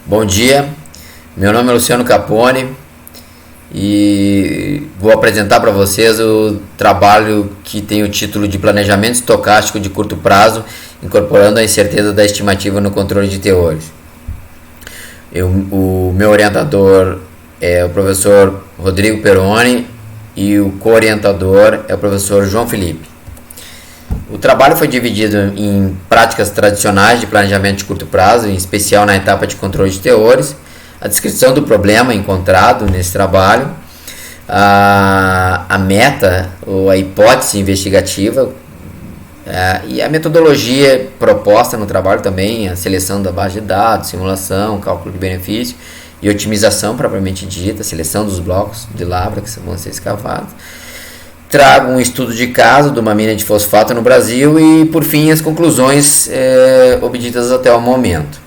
Bom dia, meu nome é Luciano Capone e vou apresentar para vocês o trabalho que tem o título de Planejamento Estocástico de Curto Prazo, incorporando a incerteza da estimativa no controle de teores. O meu orientador é o professor Rodrigo Peroni e o co-orientador é o professor João Felipe. O trabalho foi dividido em práticas tradicionais de planejamento de curto prazo, em especial na etapa de controle de teores, a descrição do problema encontrado nesse trabalho, a meta ou a hipótese investigativa e a metodologia proposta no trabalho também, a seleção da base de dados, simulação, cálculo de benefício e otimização propriamente dita, seleção dos blocos de lavra que vão ser escavados. Trago um estudo de caso de uma mina de fosfato no Brasil e, por fim, as conclusões obtidas até o momento.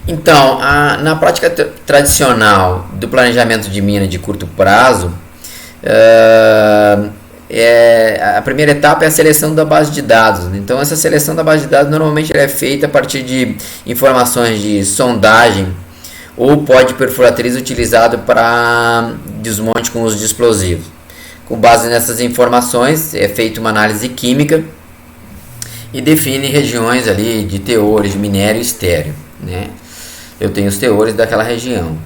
Então, na prática tradicional do planejamento de mina de curto prazo, a primeira etapa é a seleção da base de dados. Então, essa seleção da base de dados normalmente é feita a partir de informações de sondagem ou pó de perfuratriz utilizado para desmonte com uso de explosivos. Com base nessas informações, é feita uma análise química e define regiões ali de teores de minério estéreo, né? Eu tenho os teores daquela região.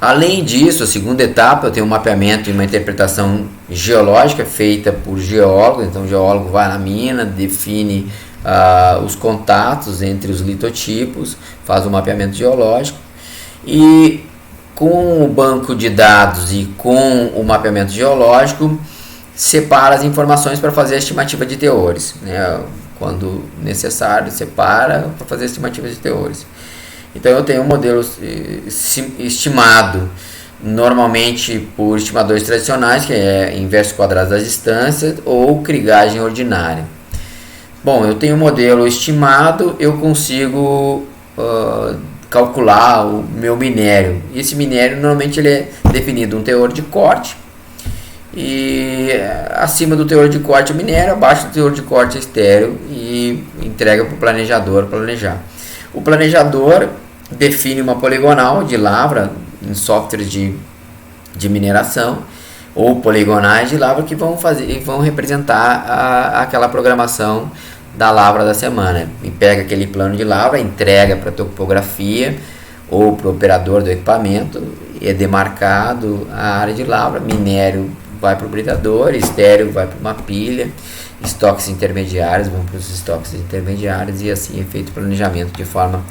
Além disso, a segunda etapa, eu tenho um mapeamento e uma interpretação geológica feita por geólogos. Então, o geólogo vai na mina, define os contatos entre os litotipos, faz o mapeamento geológico e com o banco de dados e com o mapeamento geológico, separa as informações para fazer a estimativa de teores, né? Quando necessário, separa para fazer a estimativa de teores. Então eu tenho um modelo estimado normalmente por estimadores tradicionais, que é inverso quadrado das distâncias ou krigagem ordinária. Bom, eu tenho um modelo estimado, eu consigo calcular o meu minério. Esse minério normalmente ele é definido um teor de corte e acima do teor de corte é minério, abaixo do teor de corte é estéreo e entrega para o planejador planejar. O planejador define uma poligonal de lavra em softwares de mineração ou poligonais de lavra que vão representar aquela programação da lavra da semana. E pega aquele plano de lavra, entrega para a topografia ou para o operador do equipamento, é demarcado a área de lavra, minério vai para o britador, estéreo vai para uma pilha, estoques intermediários vão para os estoques intermediários e assim é feito o planejamento de forma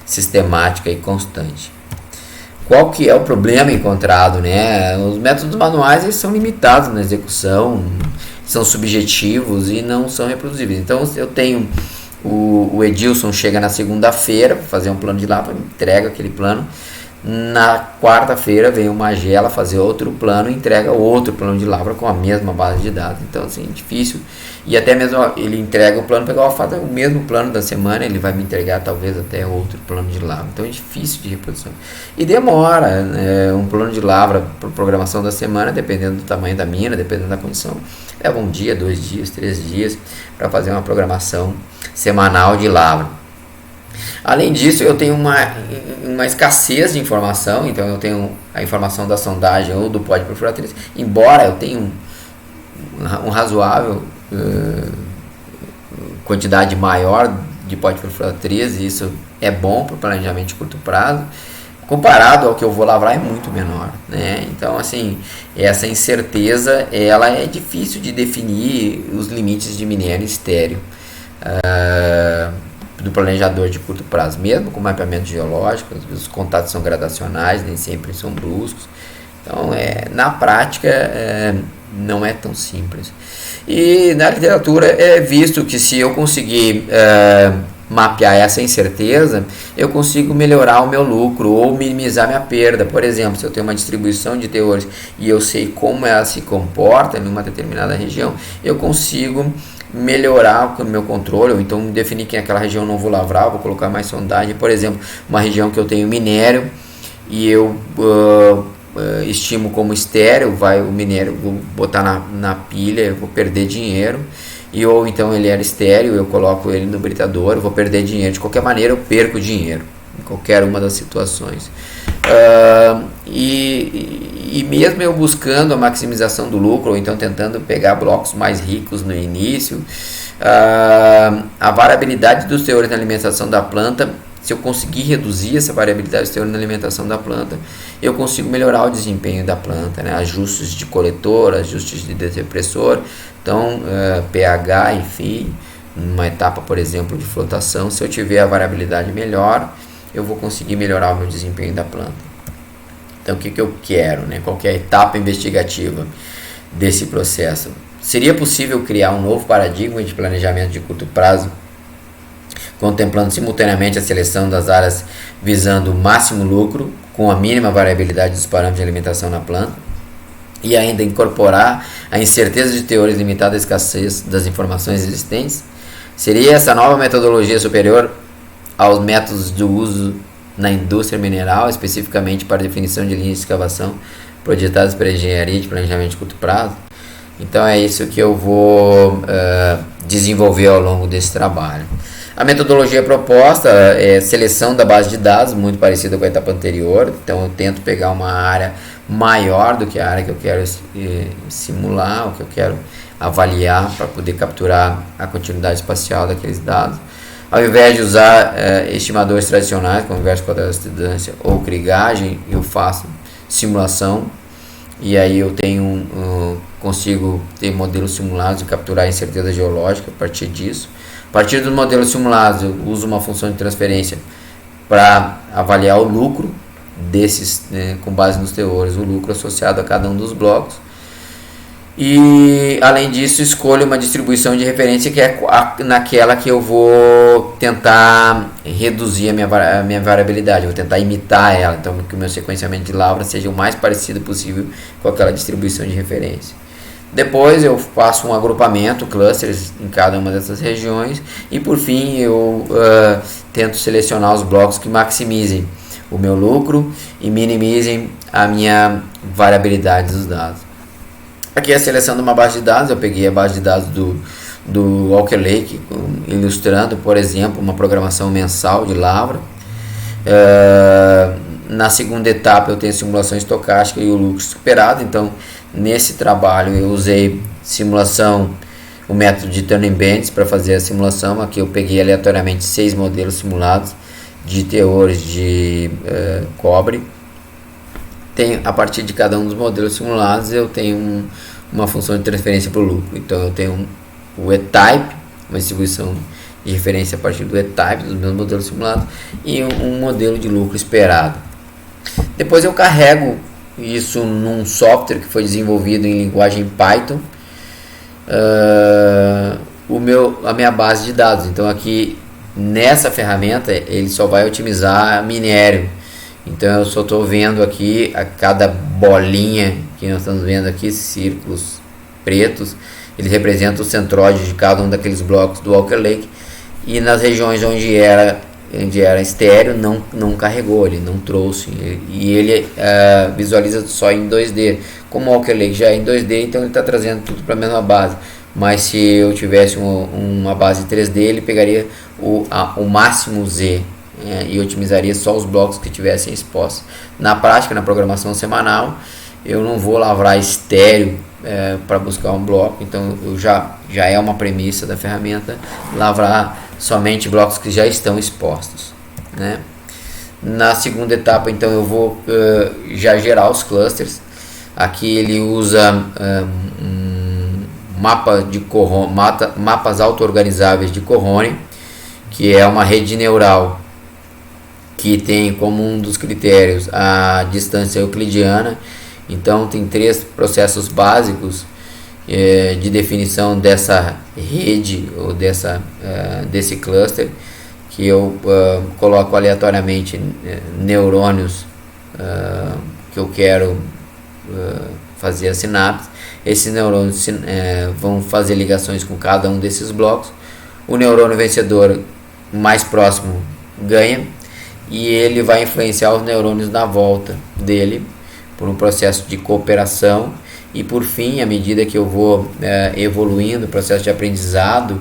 sistemática e constante. Qual que é o problema encontrado, né? Os métodos manuais eles são limitados na execução, são subjetivos e não são reproduzíveis. Então eu tenho o Edilson chega na segunda-feira para fazer um plano de lavra, entrega aquele plano. Na quarta-feira vem o Magela fazer outro plano, entrega outro plano de lavra com a mesma base de dados. Então assim, difícil. E até mesmo ele entrega o plano, pegar o mesmo plano da semana, ele vai me entregar talvez até outro plano de lavra. Então é difícil de reprodução. E demora, um plano de lavra para programação da semana, dependendo do tamanho da mina, dependendo da condição. Leva um dia, 2 dias, 3 dias para fazer uma programação semanal de lavra. Além disso, eu tenho uma escassez de informação, então eu tenho a informação da sondagem ou do pó de perfuratriz, embora eu tenha um razoável quantidade maior de pó de perfuratriz, e isso é bom para o planejamento de curto prazo, comparado ao que eu vou lavrar é muito menor, né? Então assim, essa incerteza ela é difícil de definir os limites de minério estéreo do planejador de curto prazo, mesmo com mapeamento geológico. Os contatos são gradacionais, nem sempre são bruscos. Então na prática não é tão simples. E na literatura é visto que se eu conseguir mapear essa incerteza, eu consigo melhorar o meu lucro ou minimizar minha perda. Por exemplo, se eu tenho uma distribuição de teores e eu sei como ela se comporta em uma determinada região, eu consigo melhorar o meu controle, ou então definir que naquela região eu não vou lavrar, vou colocar mais sondagem. Por exemplo, uma região que eu tenho minério e eu estimo como estéreo, o minério, vou botar na pilha, eu vou perder dinheiro. E ou então ele era estéreo, eu coloco ele no britador, eu vou perder dinheiro. De qualquer maneira eu perco dinheiro, em qualquer uma das situações. E mesmo eu buscando a maximização do lucro, ou então tentando pegar blocos mais ricos no início, a variabilidade dos teores na alimentação da planta, se eu conseguir reduzir essa variabilidade dos teores na alimentação da planta, eu consigo melhorar o desempenho da planta, né? Ajustes de coletor, ajustes de desrepressor, então pH, enfim, numa etapa, por exemplo, de flotação, se eu tiver a variabilidade melhor, eu vou conseguir melhorar o meu desempenho da planta. Então, o que eu quero, né? Qual que é a etapa investigativa desse processo? Seria possível criar um novo paradigma de planejamento de curto prazo, contemplando simultaneamente a seleção das áreas visando o máximo lucro, com a mínima variabilidade dos parâmetros de alimentação na planta, e ainda incorporar a incerteza de teores limitada à escassez das informações existentes? Seria essa nova metodologia superior aos métodos do uso na indústria mineral, especificamente para definição de linhas de escavação projetadas para engenharia de planejamento de curto prazo? Então é isso que eu vou desenvolver ao longo desse trabalho. A metodologia proposta é seleção da base de dados, muito parecida com a etapa anterior. Então eu tento pegar uma área maior do que a área que eu quero simular, o que eu quero avaliar para poder capturar a continuidade espacial daqueles dados. Ao invés de usar estimadores tradicionais, como inverso quadrado da distância ou krigagem, eu faço simulação, e aí eu consigo ter modelos simulados e capturar a incerteza geológica a partir disso. A partir dos modelos simulados, eu uso uma função de transferência para avaliar o lucro desses, com base nos teores, o lucro associado a cada um dos blocos. E além disso, escolho uma distribuição de referência que é naquela que eu vou tentar reduzir a minha variabilidade, vou tentar imitar ela, então que o meu sequenciamento de lavra seja o mais parecido possível com aquela distribuição de referência. Depois eu faço um agrupamento, clusters em cada uma dessas regiões, e por fim eu tento selecionar os blocos que maximizem o meu lucro e minimizem a minha variabilidade dos dados. Aqui é a seleção de uma base de dados. Eu peguei a base de dados do Walker Lake, ilustrando, por exemplo, uma programação mensal de lavra. Na segunda etapa eu tenho simulação estocástica e o lucro superado. Então, nesse trabalho eu usei simulação, o método de Turning Bands para fazer a simulação. Aqui eu peguei aleatoriamente 6 modelos simulados de teores de cobre. A partir de cada um dos modelos simulados eu tenho uma função de transferência para o lucro. Então eu tenho o E-Type, uma distribuição de referência a partir do E-Type dos meus modelos simulados, e um modelo de lucro esperado. Depois eu carrego isso num software que foi desenvolvido em linguagem Python, a minha base de dados. Então aqui nessa ferramenta ele só vai otimizar minério. Então eu só estou vendo aqui a cada bolinha que nós estamos vendo aqui, círculos pretos, eles representam o centróide de cada um daqueles blocos do Walker Lake, e nas regiões onde era estéreo não carregou, ele não trouxe, e ele visualiza só em 2D. Como o Walker Lake já é em 2D, então ele está trazendo tudo para a mesma base. Mas se eu tivesse uma base 3D, ele pegaria o máximo Z, e otimizaria só os blocos que tivessem expostos. Na prática, na programação semanal, eu não vou lavrar estéreo para buscar um bloco, então já é uma premissa da ferramenta lavrar somente blocos que já estão expostos, né? Na segunda etapa, então, eu vou já gerar os clusters. Aqui ele usa mapas auto-organizáveis de Cohone, que é uma rede neural que tem como um dos critérios a distância euclidiana. Então tem 3 processos básicos de definição dessa rede ou desse cluster, que eu coloco aleatoriamente neurônios que eu quero fazer a sinapse. Esses neurônios vão fazer ligações com cada um desses blocos. O neurônio vencedor mais próximo ganha, e ele vai influenciar os neurônios na volta dele por um processo de cooperação. E por fim, à medida que eu vou evoluindo o processo de aprendizado,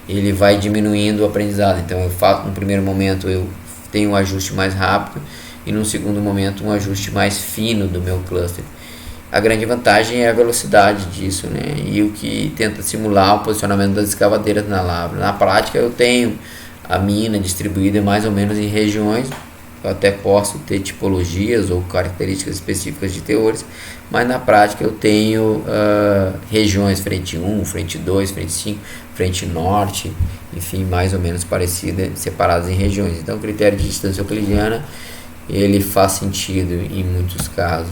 ele vai diminuindo o aprendizado. Então eu faço, no primeiro momento eu tem um ajuste mais rápido e num segundo momento um ajuste mais fino do meu cluster. A grande vantagem é a velocidade disso, né? E o que tenta simular o posicionamento das escavadeiras na lavra. Na prática eu tenho a mina distribuída mais ou menos em regiões. Eu até posso ter tipologias ou características específicas de teores, mas na prática eu tenho regiões frente 1, frente 2, frente 5, frente norte, enfim, mais ou menos parecidas, separadas em regiões. Então o critério de distância euclidiana ele faz sentido em muitos casos.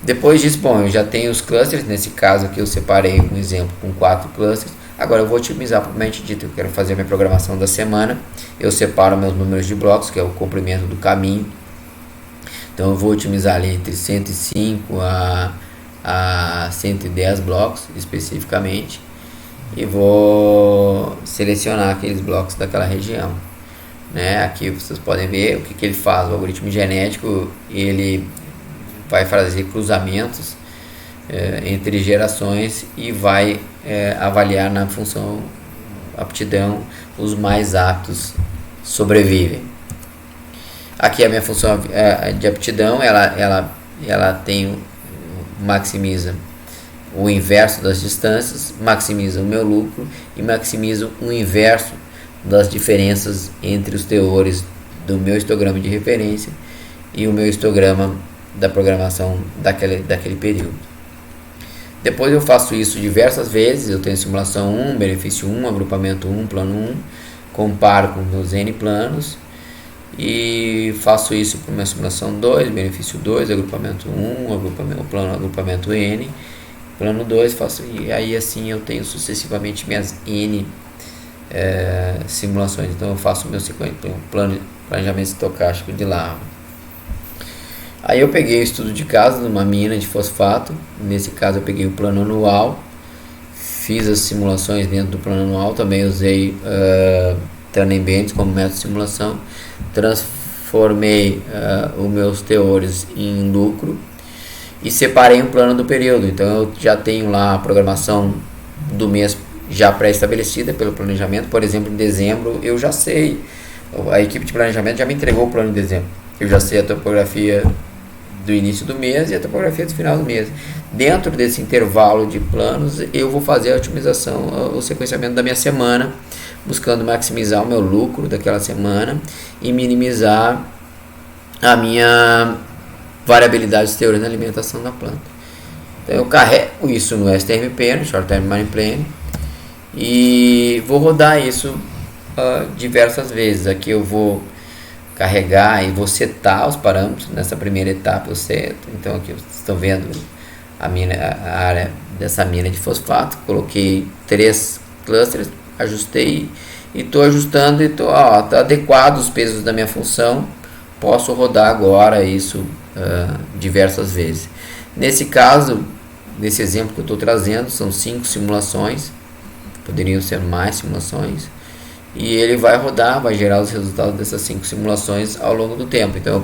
Depois disso, bom, eu já tenho os clusters. Nesse caso aqui eu separei um exemplo com 4 clusters. Agora eu vou otimizar propriamente dito. Eu quero fazer a minha programação da semana. Eu separo meus números de blocos, que é o comprimento do caminho. Então eu vou otimizar ali entre 105 a 110 blocos especificamente. E vou selecionar aqueles blocos daquela região, né? Aqui vocês podem ver o que ele faz. O algoritmo genético ele vai fazer cruzamentos entre gerações e vai avaliar na função aptidão os mais aptos sobrevivem. Aqui a minha função de aptidão ela tem maximiza o inverso das distâncias, maximiza o meu lucro e maximiza o inverso das diferenças entre os teores do meu histograma de referência e o meu histograma da programação daquele período. Depois eu faço isso diversas vezes. Eu tenho simulação 1, benefício 1, agrupamento 1, plano 1, comparo com meus N planos e faço isso para minha simulação 2, benefício 2, agrupamento 1, agrupamento N, plano 2, faço, e aí assim eu tenho sucessivamente minhas N simulações. Então eu faço o meu planejamento estocástico de lavra. Aí eu peguei o estudo de caso de uma mina de fosfato. Nesse caso eu peguei o plano anual, fiz as simulações dentro do plano anual. Também usei Trannenbenz como método de simulação. Transformei os meus teores em lucro e separei um plano do período. Então eu já tenho lá a programação do mês já pré-estabelecida pelo planejamento. Por exemplo, em dezembro eu já sei, a equipe de planejamento já me entregou o plano de dezembro. Eu já sei a topografia do início do mês e a topografia do final do mês. Dentro desse intervalo de planos, eu vou fazer a otimização, o sequenciamento da minha semana, buscando maximizar o meu lucro daquela semana e minimizar a minha variabilidade de teores na alimentação da planta. Então eu carrego isso no STMP, no Short Term Mine Planning, e vou rodar isso diversas vezes. Aqui eu vou carregar e vou setar os parâmetros. Nessa primeira etapa eu seto. Então aqui vocês estão vendo a área dessa mina de fosfato. Coloquei 3 clusters, ajustei e estou ajustando e tá adequado os pesos da minha função. Posso rodar agora isso diversas vezes. Nesse caso, nesse exemplo que eu estou trazendo, são 5 simulações, poderiam ser mais simulações. E ele vai rodar, vai gerar os resultados dessas 5 simulações ao longo do tempo. Então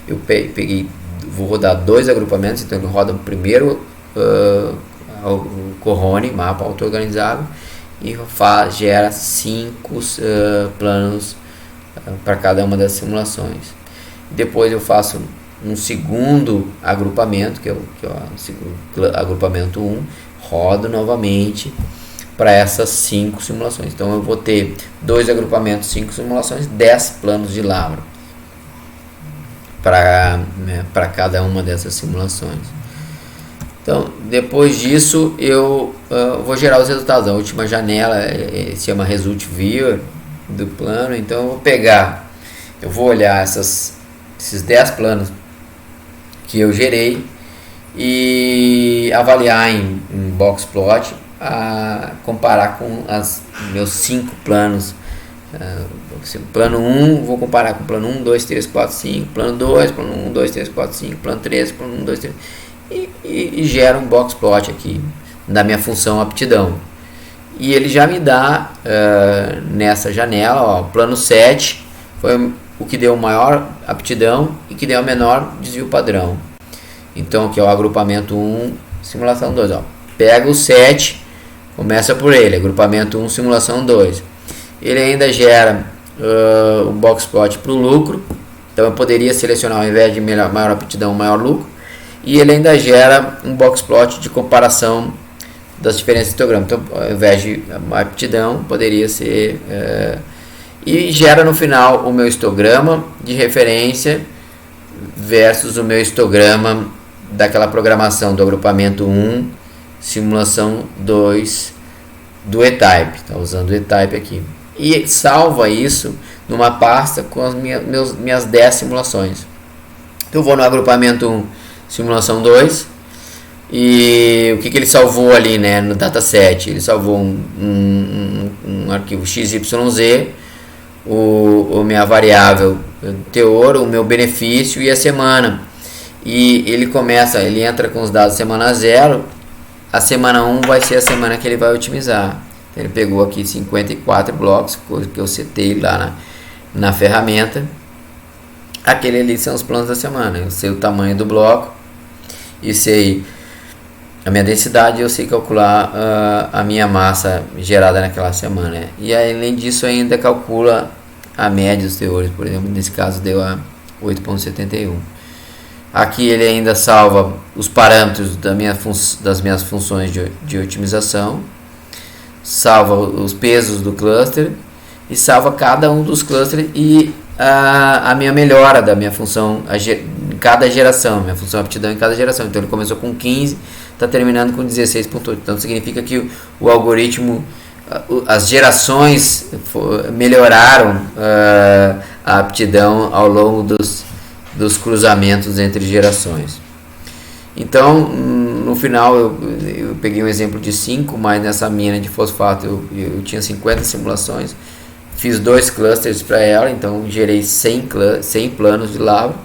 eu peguei, vou rodar 2 agrupamentos. Então ele roda o primeiro o Corrone, mapa auto-organizado, e gera 5 planos para cada uma das simulações. Depois eu faço um segundo agrupamento, que é o agrupamento 1, rodo novamente para essas 5 simulações. Então eu vou ter 2 agrupamentos, 5 simulações, 10 planos de lavra para cada uma dessas simulações. Então depois disso eu vou gerar os resultados. A última janela se chama Result Viewer do plano. Então eu vou olhar esses 10 planos que eu gerei e avaliar em box plot, comparar com meus 5 planos. Plano 1, vou comparar com plano 1, 2, 3, 4, 5, plano 2, plano 1, 2, 3, 4, 5, plano 3, plano 1, 2, 3, e gera um box plot aqui da minha função aptidão. E ele já me dá nessa janela, plano 7 foi o que deu maior aptidão e que deu menor desvio padrão. Então aqui é o agrupamento 1, simulação 2. Pega o 7, começa por ele, agrupamento 1, simulação 2. Ele ainda gera o box plot para o lucro. Então eu poderia selecionar, ao invés de maior aptidão, maior lucro, e ele ainda gera um box plot de comparação das diferenças de histograma. Então, ao invés de aptidão, poderia ser e gera no final o meu histograma de referência versus o meu histograma daquela programação do agrupamento 1, simulação 2 do E-Type. Está usando o E-Type aqui. E salva isso numa pasta com as minhas 10 simulações. Então eu vou no agrupamento 1, simulação 2, e o que ele salvou ali, né, no dataset? Ele salvou um arquivo XYZ, minha variável teor, o meu benefício e a semana. E ele entra com os dados semana 0, a semana 1 vai ser a semana que ele vai otimizar. Então, ele pegou aqui 54 blocos, coisa que eu setei lá na ferramenta. Aquele ali são os planos da semana. Eu sei o tamanho do bloco e sei a minha densidade, eu sei calcular a minha massa gerada naquela semana. E além disso ainda calcula a média dos teores, por exemplo, nesse caso deu a 8,71. Aqui ele ainda salva os parâmetros das minhas funções de otimização, salva os pesos do cluster e salva cada um dos clusters e a minha melhora da minha função em cada geração, minha função aptidão em cada geração. Então ele começou com 15, está terminando com 16,8. Então significa que o algoritmo, as gerações melhoraram a aptidão ao longo dos cruzamentos entre gerações. Então no final eu peguei um exemplo de 5, mas nessa mina de fosfato eu tinha 50 simulações, fiz 2 clusters para ela, então gerei 100 planos de lavra.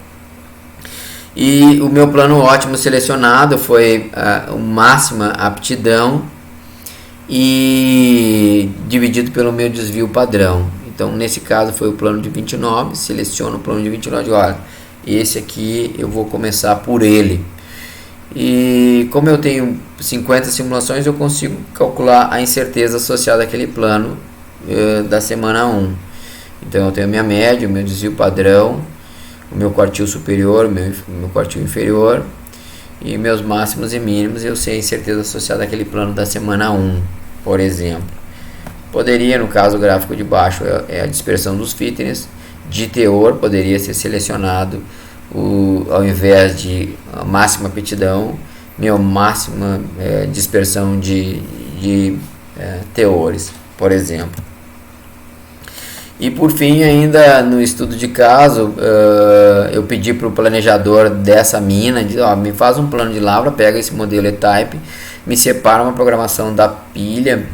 E o meu plano ótimo selecionado foi a máxima aptidão e dividido pelo meu desvio padrão. Então nesse caso foi o plano de 29, seleciono o plano de 29 e olha, esse aqui eu vou começar por ele. E como eu tenho 50 simulações, eu consigo calcular a incerteza associada àquele plano da semana 1. Então eu tenho a minha média, o meu desvio padrão, o meu quartil superior, o meu quartil inferior e meus máximos e mínimos. Eu sei a incerteza associada àquele plano da semana 1, por exemplo. Poderia, no caso o gráfico de baixo é a dispersão dos fitness, de teor poderia ser selecionado ao invés de a máxima aptidão, minha máxima dispersão de teores, por exemplo. E por fim, ainda no estudo de caso, eu pedi para o planejador dessa mina, me faz um plano de lavra, pega esse modelo E-Type, me separa uma programação da pilha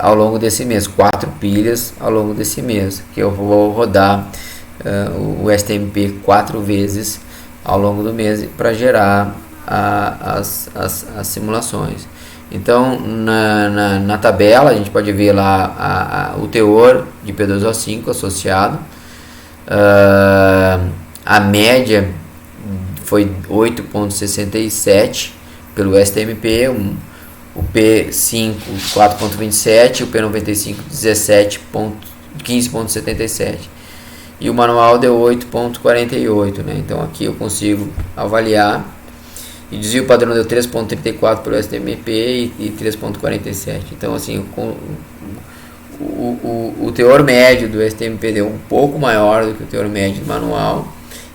ao longo desse mês, 4 pilhas ao longo desse mês, que eu vou rodar o STMP 4 vezes ao longo do mês para gerar as simulações. Então na tabela a gente pode ver lá o teor de P2O5 associado, a média foi 8,67 pelo STMP, o P5 4,27, o P95 15,77 e o manual deu 8,48, né? Então aqui eu consigo avaliar. E desvio padrão deu 3,34 pelo STMP e 3,47. Então assim, o teor médio do STMP deu um pouco maior do que o teor médio do manual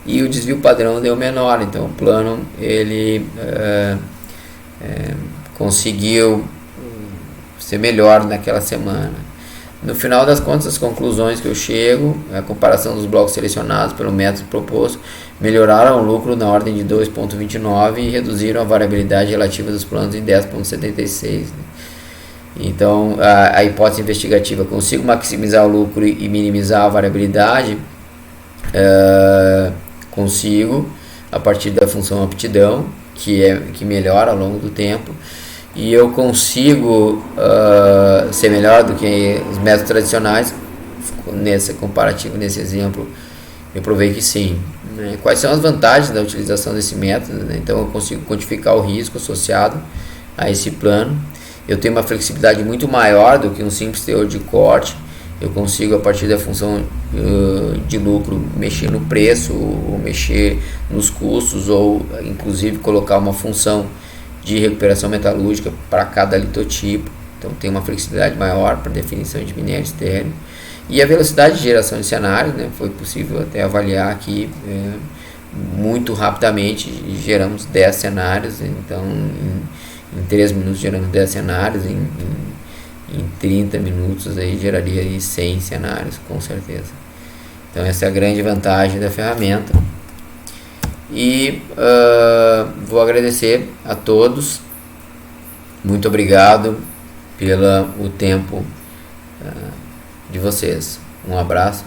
e o desvio padrão deu menor. Então o plano ele conseguiu ser melhor naquela semana. No final das contas, as conclusões que eu chego, a comparação dos blocos selecionados pelo método proposto, melhoraram o lucro na ordem de 2,29 e reduziram a variabilidade relativa dos planos em 10,76. Né? Então, a hipótese investigativa, consigo maximizar o lucro e minimizar a variabilidade? Consigo, a partir da função aptidão, que melhora ao longo do tempo. E eu consigo ser melhor do que os métodos tradicionais. Nesse comparativo, nesse exemplo, eu provei que sim. Né? Quais são as vantagens da utilização desse método? Né? Então eu consigo quantificar o risco associado a esse plano. Eu tenho uma flexibilidade muito maior do que um simples teor de corte. Eu consigo, a partir da função de lucro, mexer no preço, ou mexer nos custos, ou inclusive colocar uma função de recuperação metalúrgica para cada litotipo. Então tem uma flexibilidade maior para definição de minério estéreo. E a velocidade de geração de cenários, né, foi possível até avaliar aqui muito rapidamente. Geramos 10 cenários, então em 3 minutos geramos 10 cenários, em 30 minutos aí geraria aí 100 cenários, com certeza. Então essa é a grande vantagem da ferramenta. E vou agradecer a todos, muito obrigado pelo tempo de vocês. Um abraço.